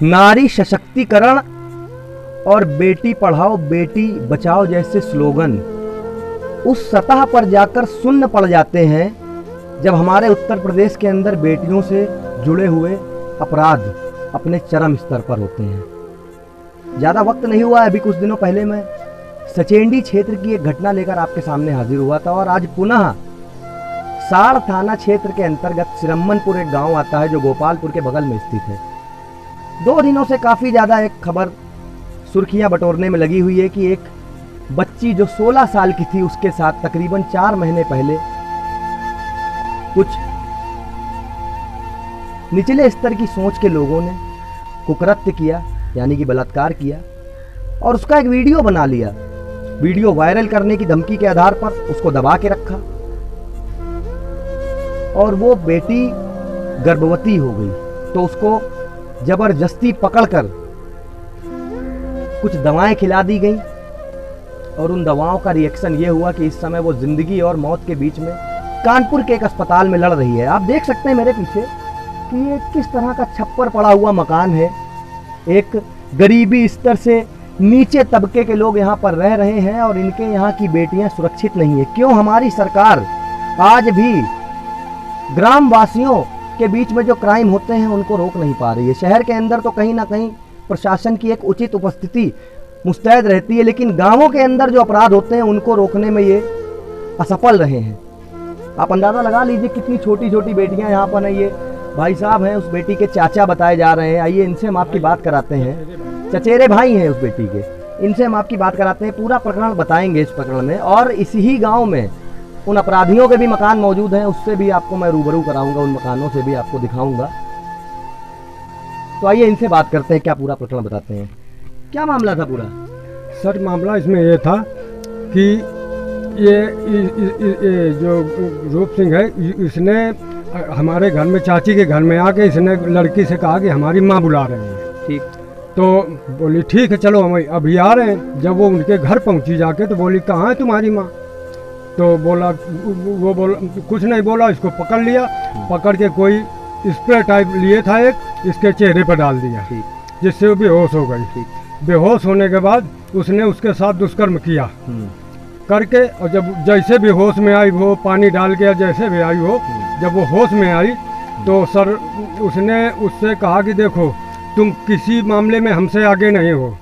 नारी सशक्तिकरण और बेटी पढ़ाओ बेटी बचाओ जैसे स्लोगन उस सतह पर जाकर शून्य पड़ जाते हैं जब हमारे उत्तर प्रदेश के अंदर बेटियों से जुड़े हुए अपराध अपने चरम स्तर पर होते हैं। ज़्यादा वक्त नहीं हुआ, अभी कुछ दिनों पहले मैं सचेंडी क्षेत्र की एक घटना लेकर आपके सामने हाजिर हुआ था और आज पुनः साड़ थाना क्षेत्र के अंतर्गत सिरम्मनपुर एक गांव आता है जो गोपालपुर के बगल में स्थित है। 2 दिनों से काफ़ी ज़्यादा एक खबर सुर्खियां बटोरने में लगी हुई है कि एक बच्ची जो 16 साल की थी उसके साथ तकरीबन 4 महीने पहले कुछ निचले स्तर की सोच के लोगों ने कुकृत्य किया, यानी कि बलात्कार किया और उसका एक वीडियो बना लिया। वीडियो वायरल करने की धमकी के आधार पर उसको दबा के रखा और वो बेटी गर्भवती हो गई तो उसको जबरदस्ती पकड़कर कुछ दवाएं खिला दी गई और उन दवाओं का रिएक्शन ये हुआ कि इस समय वो जिंदगी और मौत के बीच में कानपुर के एक अस्पताल में लड़ रही है। आप देख सकते हैं मेरे पीछे कि ये किस तरह का छप्पर पड़ा हुआ मकान है। एक गरीबी स्तर से नीचे तबके के लोग यहाँ पर रह रहे हैं और इनके यहाँ की बेटियाँ सुरक्षित नहीं है। क्यों हमारी सरकार आज भी ग्रामवासियों के बीच में जो क्राइम होते हैं उनको रोक नहीं पा रही है? शहर के अंदर तो कहीं ना कहीं प्रशासन की एक उचित उपस्थिति मुस्तैद रहती है, लेकिन गांवों के अंदर जो अपराध होते हैं उनको रोकने में ये असफल रहे हैं। आप अंदाज़ा लगा लीजिए कितनी छोटी छोटी बेटियां यहाँ पर हैं। ये भाई साहब हैं, उस बेटी के चाचा बताए जा रहे हैं। आइए इनसे हम आपकी बात कराते हैं। चचेरे भाई हैं उस बेटी के, इनसे हम आपकी बात कराते हैं। पूरा प्रकरण बताएंगे इस प्रकरण में और इसी ही गाँव में उन अपराधियों के भी मकान मौजूद हैं, उससे भी आपको मैं रूबरू कराऊंगा, उन मकानों से भी आपको दिखाऊंगा। तो आइए इनसे बात करते हैं, क्या पूरा प्रकरण बताते हैं। क्या मामला था पूरा? सर मामला इसमें ये था कि ये जो रूप सिंह है इसने हमारे घर में चाची के घर में आके इसने लड़की से कहा कि हमारी माँ बुला रही है। ठीक। तो बोली ठीक है चलो हम अभी आ रहे हैं। जब वो उनके घर पहुंची जाके तो बोली कहाँ है तुम्हारी माँ? तो बोला वो बोला कुछ नहीं बोला, इसको पकड़ लिया, पकड़ के कोई स्प्रे टाइप लिए था एक, इसके चेहरे पर डाल दिया जिससे वो बेहोश हो गई। बेहोश होने के बाद उसने उसके साथ दुष्कर्म किया करके, और जब जैसे भी होश में आई वो पानी डाल के जैसे भी आई हो, जब वो होश में आई तो सर उसने उससे कहा कि देखो तुम किसी मामले में हमसे आगे नहीं हो,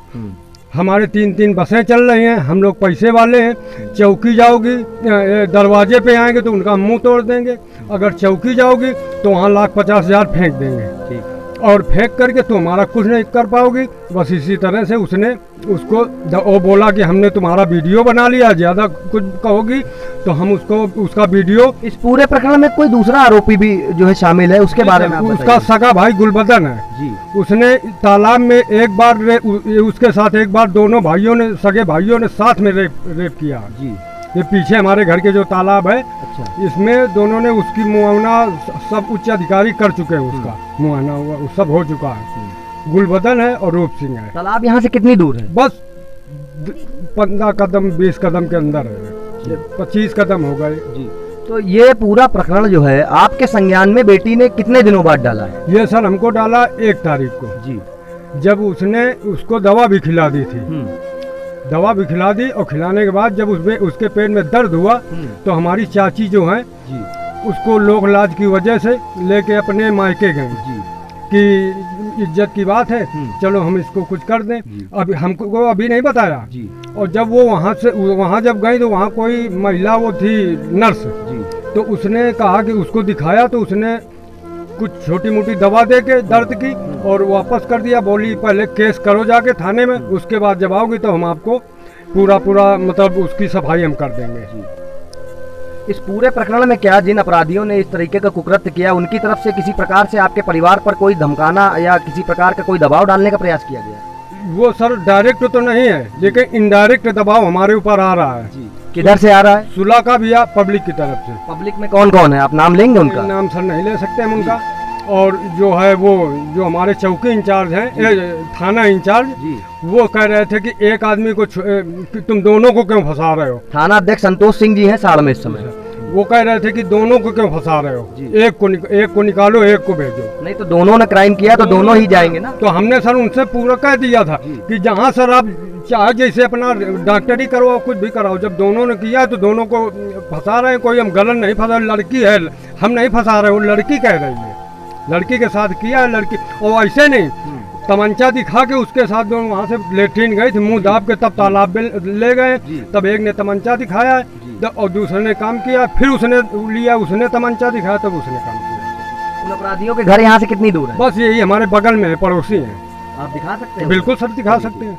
हमारे 3-3 बसें चल रही हैं, हम लोग पैसे वाले हैं, चौकी जाओगी दरवाजे पे आएंगे तो उनका मुंह तोड़ देंगे, अगर चौकी जाओगी तो वहाँ 1,50,000 फेंक देंगे और फेंक करके तुम्हारा कुछ नहीं कर पाओगी। बस इसी तरह से उसने उसको वो बोला कि हमने तुम्हारा वीडियो बना लिया, ज़्यादा कुछ कहोगी तो हम उसको उसका वीडियो। इस पूरे प्रकरण में कोई दूसरा आरोपी भी जो है शामिल है, उसके बारे में उसका सगा भाई गुलबदन है जी। उसने तालाब में एक बार उसके साथ एक बार दोनों भाइयों ने, सगे भाइयों ने साथ में रेप किया जी। ये पीछे हमारे घर के जो तालाब है, अच्छा। इसमें दोनों ने उसकी मुआवना सब उच्च अधिकारी कर चुके हैं, उसका मुआवना हुआ सब हो चुका है। गुलबदन है और रूप सिंह है। तालाब यहाँ से कितनी दूर है? बस 15 कदम 20 कदम के अंदर है, 25 कदम हो गए जी। तो ये पूरा प्रकरण जो है आपके संज्ञान में बेटी ने कितने दिनों बाद डाला है? ये सर हमको डाला 1 तारीख को जी, जब उसने उसको दवा भी खिला दी थी। दवा भी खिला दी और खिलाने के बाद जब उसके पेट में दर्द हुआ तो हमारी चाची जो है जी, उसको लोक लाज की वजह से लेके अपने मायके गए जी, कि इज्जत की बात है चलो हम इसको कुछ कर दें। अभी हमको अभी नहीं बताया जी। और जब वो वहाँ जब गई तो वहाँ कोई महिला वो थी नर्स जी, तो उसने कहा कि उसको दिखाया तो उसने कुछ छोटी मोटी दवा दे के दर्द की और वापस कर दिया। बोली पहले केस करो जाके थाने में, उसके बाद जब आओगी तो हम आपको पूरा मतलब उसकी सफाई हम कर देंगे जी। इस पूरे प्रकरण में क्या जिन अपराधियों ने इस तरीके का कुकृत्य किया उनकी तरफ से किसी प्रकार से आपके परिवार पर कोई धमकाना या किसी प्रकार का कोई दबाव डालने का प्रयास किया गया? वो सर डायरेक्ट तो नहीं है, लेकिन इनडायरेक्ट दबाव हमारे ऊपर आ रहा है जी। किधर से आ रहा है? सुलह का भी, पब्लिक की तरफ से। पब्लिक में कौन कौन है, आप नाम लेंगे उनका? नाम सर नहीं ले सकते हम उनका। और जो है वो जो हमारे चौकी इंचार्ज हैं, थाना इंचार्ज जी, वो कह रहे थे कि एक आदमी को तुम दोनों को क्यों फंसा रहे हो। थाना अध्यक्ष संतोष सिंह जी हैं साड़ में इस समय। वो कह रहे थे कि दोनों को क्यों फंसा रहे हो, जी। एक को निकालो, एक को भेजो। नहीं तो दोनों ने क्राइम किया तो दोनों ही जाएंगे ना। तो हमने सर उनसे पूरा कह दिया था कि जहाँ सर आप चाहे जैसे अपना डॉक्टरी करवाओ, कुछ भी कराओ, जब दोनों ने किया तो दोनों को फंसा रहे हैं। कोई हम गलत नहीं फंसा, लड़की है, हम नहीं फंसा रहे, वो लड़की कह रही है, लड़की के साथ किया है लड़की। और ऐसे नहीं, तमंचा दिखा के उसके साथ दोनों वहाँ से लेट्रिन गए थे, मुंह दाब के तब तालाब में ले गए, तब एक ने तमंचा दिखाया और दूसरे ने काम किया, फिर उसने लिया, उसने तमंचा दिखाया, तब उसने काम किया। उन अपराधियों के घर यहाँ से कितनी दूर है? बस यही हमारे बगल में है, पड़ोसी हैं। आप दिखा सकते हैं? बिल्कुल सर, दिखा सकते हैं।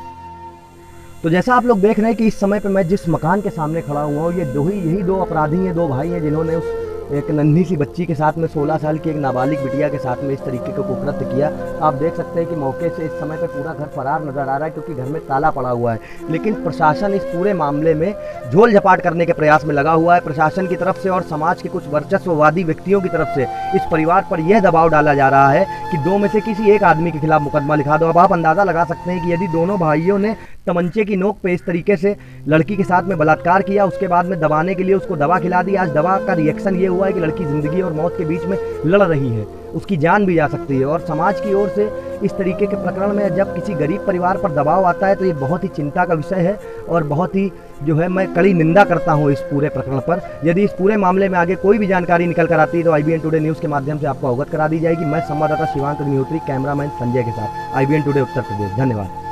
तो जैसा आप लोग देख रहे हैं कि इस समय पे मैं जिस मकान के सामने खड़ा हुआ हूँ, ये यही दो अपराधी हैं, दो भाई हैं, जिन्होंने उस एक नन्ही सी बच्ची के साथ में 16 साल की एक नाबालिग बिटिया के साथ में इस तरीके का कुकृत्य किया। आप देख सकते हैं कि मौके से इस समय पे पूरा घर फरार नजर आ रहा है, क्योंकि घर में ताला पड़ा हुआ है। लेकिन प्रशासन इस पूरे मामले में झोल झपाट करने के प्रयास में लगा हुआ है। प्रशासन की तरफ से और समाज के कुछ वर्चस्ववादी व्यक्तियों की तरफ से इस परिवार पर यह दबाव डाला जा रहा है कि दो में से किसी एक आदमी के खिलाफ मुकदमा लिखा दो। अब आप अंदाजा लगा सकते हैं कि यदि दोनों भाइयों ने तमंचे की नोक पे इस तरीके से लड़की के साथ में बलात्कार किया, उसके बाद में दबाने के लिए उसको दवा खिला दी, आज दवा का रिएक्शन ये हुआ है कि लड़की जिंदगी और मौत के बीच में लड़ रही है, उसकी जान भी जा सकती है। और समाज की ओर से इस तरीके के प्रकरण में जब किसी गरीब परिवार पर दबाव आता है तो ये बहुत ही चिंता का विषय है और बहुत ही जो है मैं कड़ी निंदा करता हूँ इस पूरे प्रकरण पर। यदि इस पूरे मामले में आगे कोई भी जानकारी निकल कर आती है तो IBN टुडे न्यूज़ के माध्यम से आपको अवगत करा दी जाएगी। मैं संवाददाता शिवांक अग्निहोत्री, कैमरामैन संजय के साथ, IBN टुडे उत्तर प्रदेश। धन्यवाद।